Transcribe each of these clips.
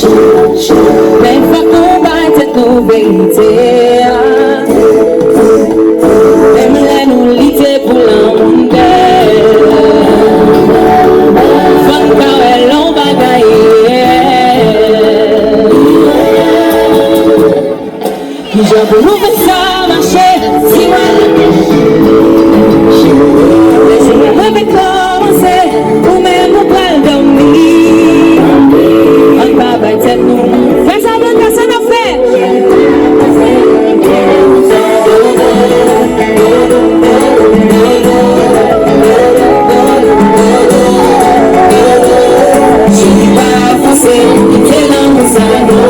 Même fois combattre cette vérité, même là nous lutter pour l'amour. Fun car l'on bagaille. Je veux nous faire ça marcher. Si laissez-moi commencer, ou même nous pas dormir. On va battre nous. Fais ça de casser nos faits. Je n'ai pas forcé, t'es dans mon salon.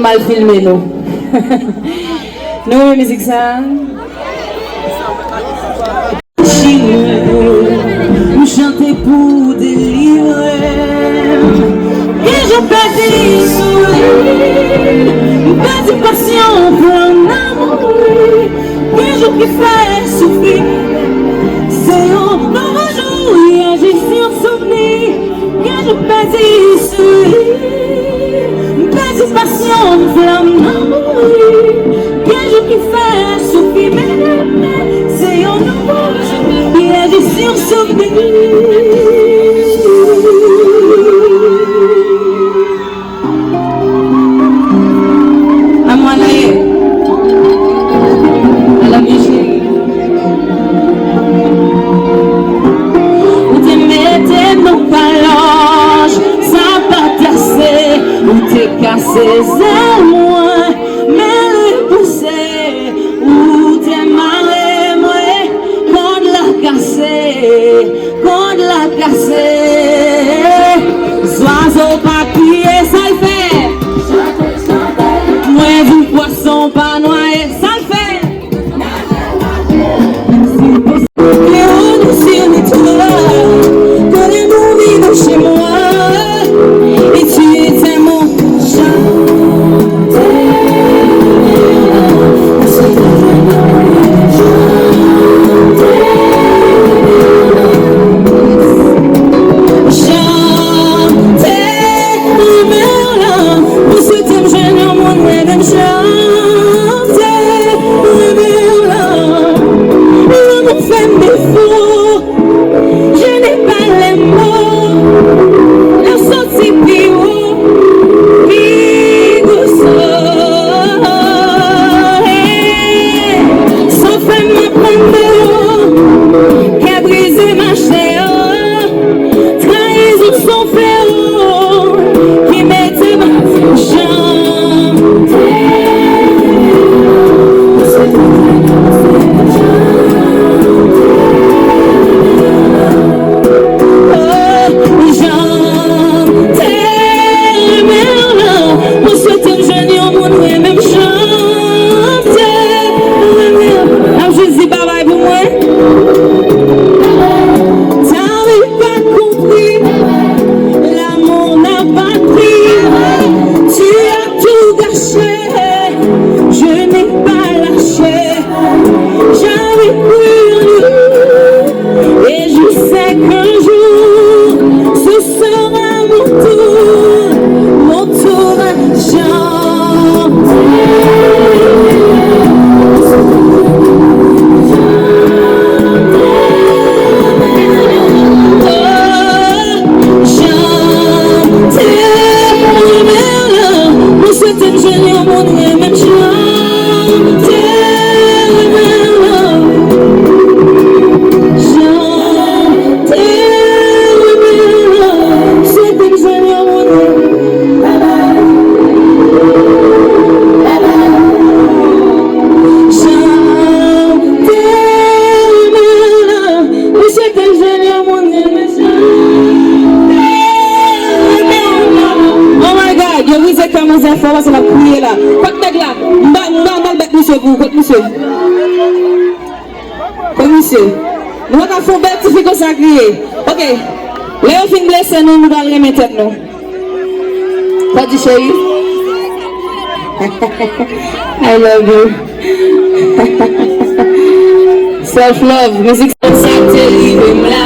Mal filmé nous. Nous, musique ça. Nous chanter pour délivrer. Et je perdis sourire. Perdis passion pour un amour. Et je préfère souffrir. C'est un nouveau jour et agir sur souvenir. Et je perdis sourire. Ou t'es cassé à moi, mais le poussé, ou t'es marré, moi, qu'on l'a cassé, oiseau papier, ça le fait. Moi, vous poisson pas noyé, ça le fait. Si on est trop là, connais-nous vivre chez moi. Et tu étais mon information la prier là. Quoi que là, m'ba bête monsieur vous, quoi monsieur. Quoi monsieur. Nous avons fait bête si comme ça crier. OK. Léo fin blessé nous allons remettre tête nous. Quoi dit chérie? I love you. Self love, musique ça te livre là.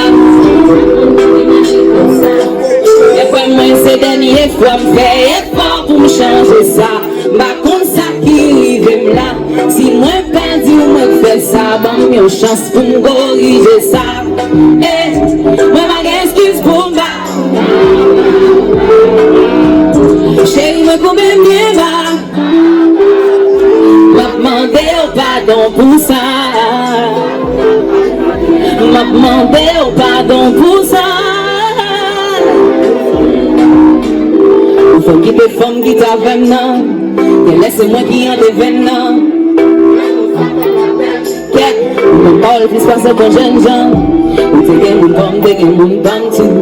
Et puis moi c'est dernier fois me faire effort pour me changer ça. Bah comme ça qui arrive là. Si moi perdu moi faire ça, bon une chance pour me corriger ça. Eh, moi pas d'excuse pour moi. Chérie me combien bien va. M'a demandé pardon pour ça. M'a demandé pardon pour ça. Faut qu'il te femme qui t'avait non. Laisse-moi qui en devienne non. Quête, on parle plus pas ça pour jeunes gens. Ou t'es qu'un monde comme t'es qu'un monde comme tout.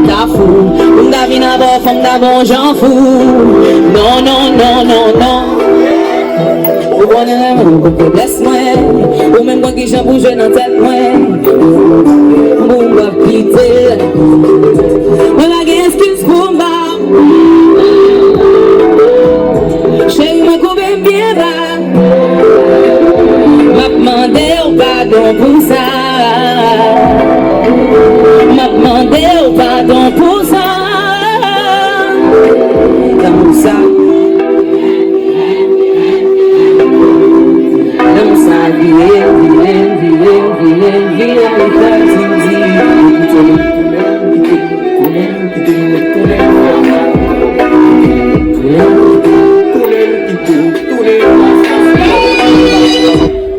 T'as fou, on t'a vu d'abord, femme d'abord, j'en fous. Non, non, non, non, non. Ou bon est laisse-moi. Ou même quand j'en bouge dans tête moi. On va quitter. On a excuse pour moi. Chérie me couvre bien bas. M'a demandé pardon pour ça. M'a demandé pardon pour ça. Comme ça.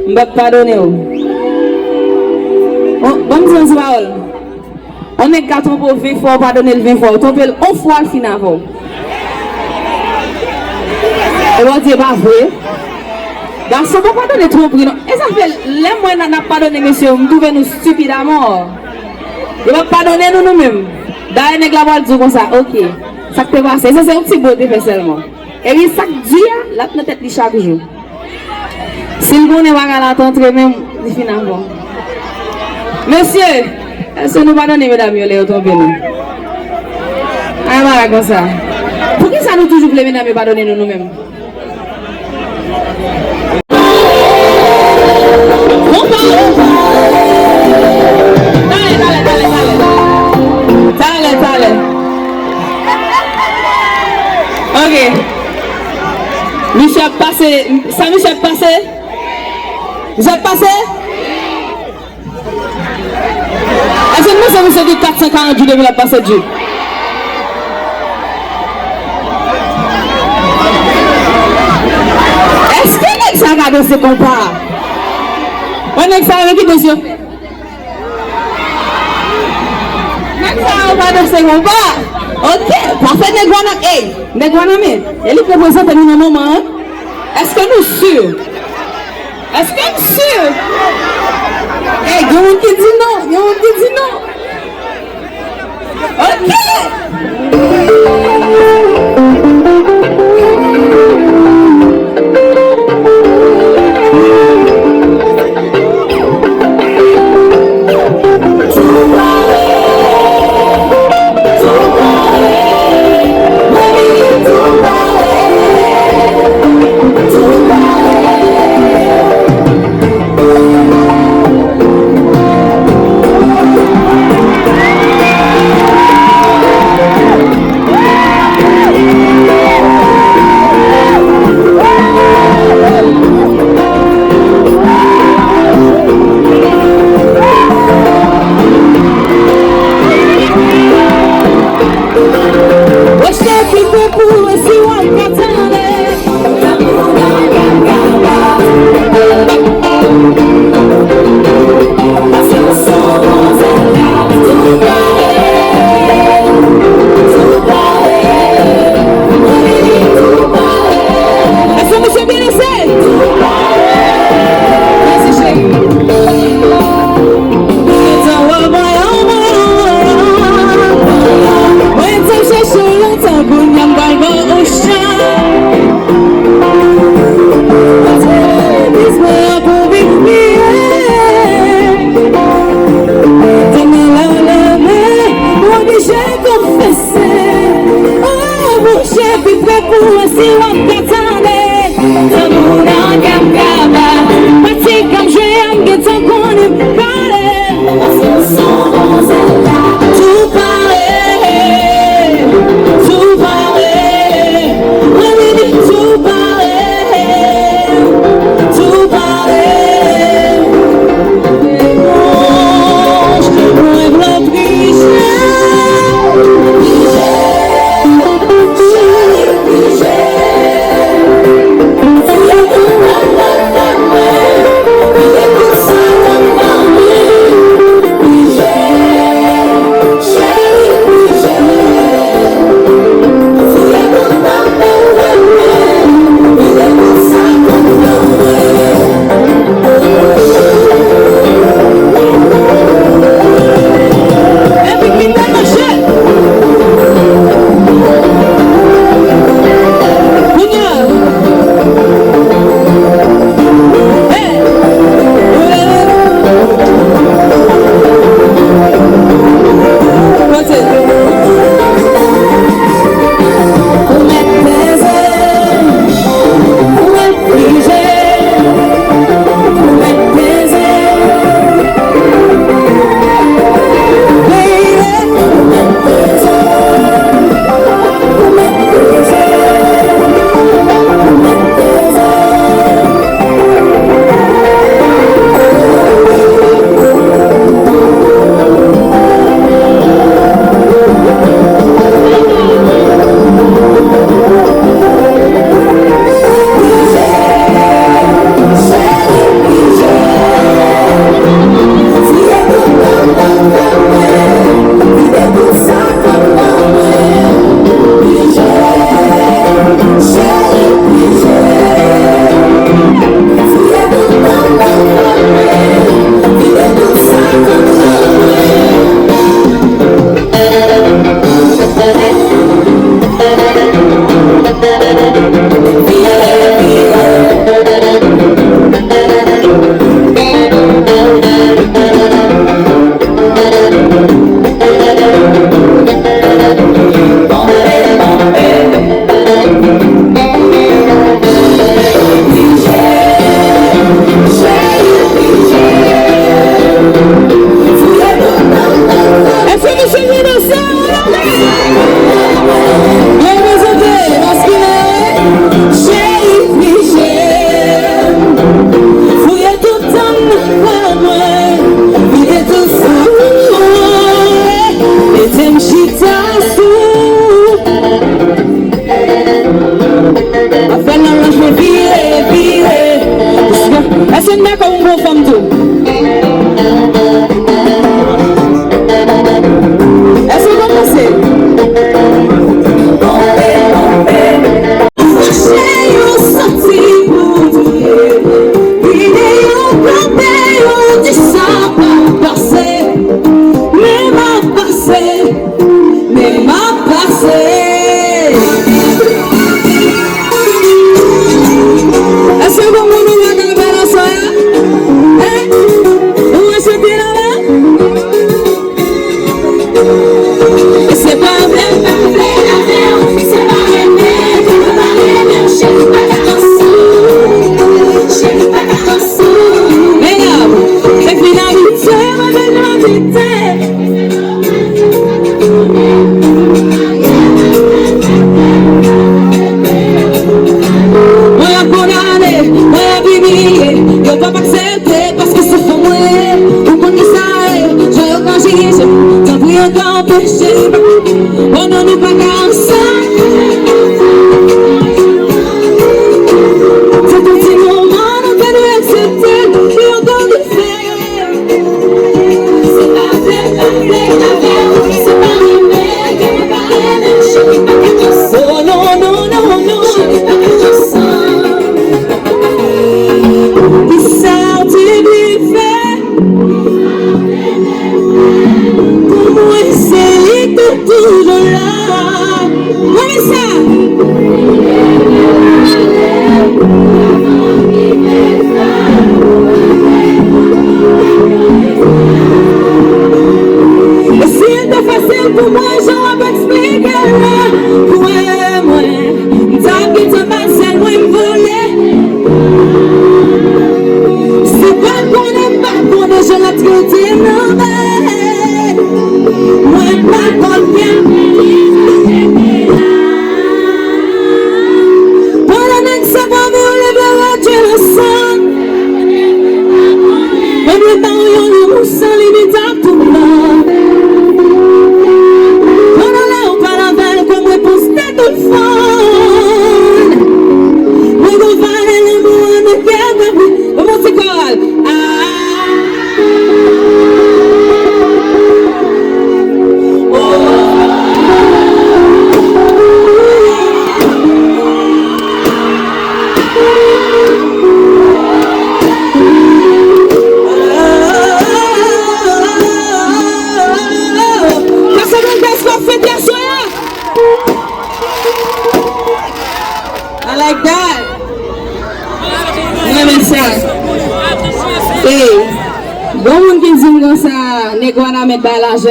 Mbap pardonner. Oh, bon sens parole. On est gâteau pour 20 fois, pardonner le 20 fois. On peut 1 fois le fin avant. Et on dit, bah, vrai. Garçon, on ne pardonner trop. Et ça fait, les moyens n'a pas pardonné, monsieur, nous trouvons nous stupides à mort. Il va pardonner nous-mêmes. D'ailleurs, les gens disent comme ça, ok. Ça peut passer. Ça, c'est un petit beauté seulement. Et puis, ça dit, là, notre tête chaque jour. Si le bon n'est pas à l'entendre, même, il finit avant. Monsieur, est-ce que nous pardonnons, mesdames, les automobiles? Ah, voilà, comme ça. Pour qui ça nous toujours plaît, mesdames, pardonner nous-mêmes? Dale. Ok. Michel passé. Ça, Michel passé? Michel passé? Est-ce que nous sommes sur 440 jours de la passé Dieu? Est-ce que ça va danser comme ça? On est ça avec qui dessus? Ça va danser comme ça? Ok, parfait, Negwana. Hey, Negwana, mais elle est représentée dans un moment. Est-ce que nous sommes sûrs? Est-ce que nous sommes sûrs? Hey, il y a un qui dit non, Ok.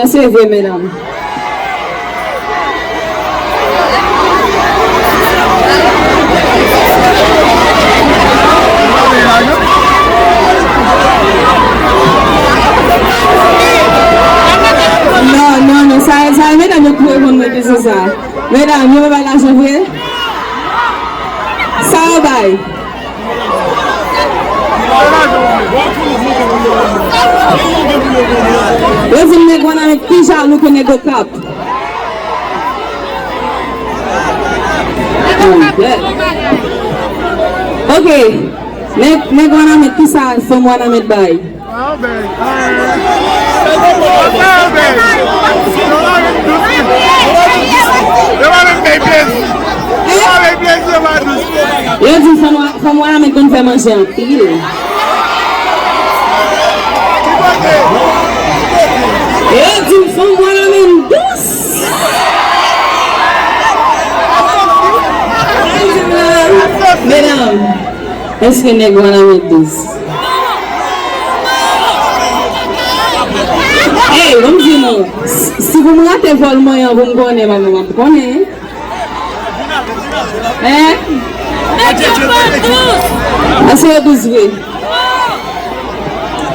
C'est vrai, mesdames. Non, ça, mesdames, nous pouvons me dire ça. Mesdames, nous allons l'argent vrai. Ça va. Yo di nego avec plus jaloux que nego cap. Ok. Nego avec plus ça, faut moi na mettre bail. Yo di faut moi na mettre qu'on fait manger en pile. Eu te fui para Mendoza. Mesdames, est-ce que n'est pas Mendoza? Hey, vamos dire non. Si vous me ratez vol moyen, vous me connaissez, maman, vous me connaissez. Hein? Assez 12 oui.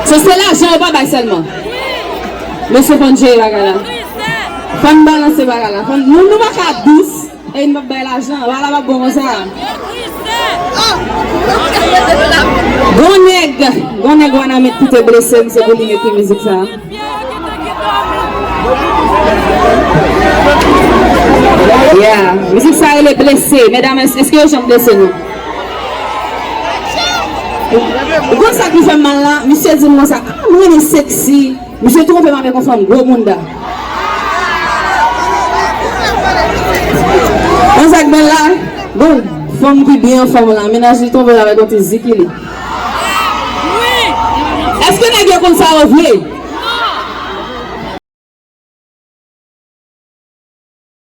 C'est l'argent, pas seulement. Monsieur Fonjé, bagala. Femme balancer bagala. Nous nous pas 12 et nous pas l'argent. Voilà pas bon ça. Goneg wana met tout est blessé, c'est pour lui mettre musique ça. Yeah, musique ça elle est blessée. Mesdames, est-ce que j'aime blessé nous? Pourquoi ça qui fait mal là? Monsieur dit moi ça. Ah, moi il est sexy. Monsieur trouve ma mère comme femme gros monde. Bon, femme qui bien femme là, ménage tombe avec un petit zikili. Est-ce que tu as comme ça revenu?